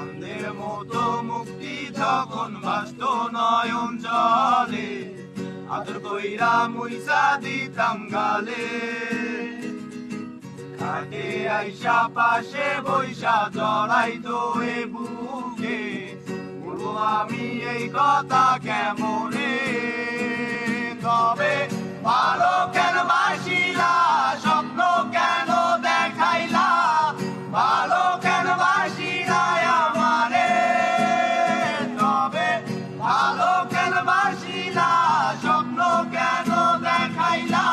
চাঁদের মতো মুক্তি যখন বাসত নয়ন জলে, আদর কইরা মুইসা দিতাম গালে। খাটে আইসা পাশে বৈশা জড়াইতো এ বুকে, বলবো আমি এই কথা কেমনে। তবে ভালো কেন বাসিলা, স্বপ্ন কেন দেখাইলা, ভালো কেন বাসিলা আমারে। তবে ভালো কেন বাসিলা, স্বপ্ন কেন দেখাইলা,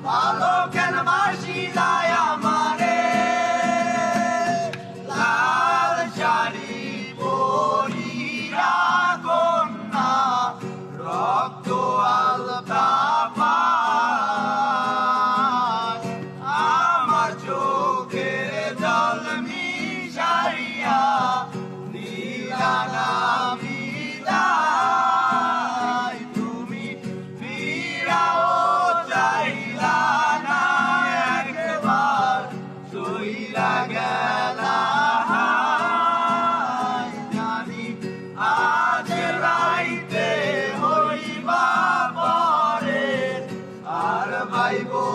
ভালো কেন বাসিলা আমারে। লাল শাড়ি পরিয়া কন্যা রক্ত আলতা পায়, আমার চোখের জল মিশাইয়া দিলা না বিদায়। তুমি ফিরাও চাইলা না একবার, চইলা গেলা জানি আজ রাইতে হইবা পরে আর ভাইবো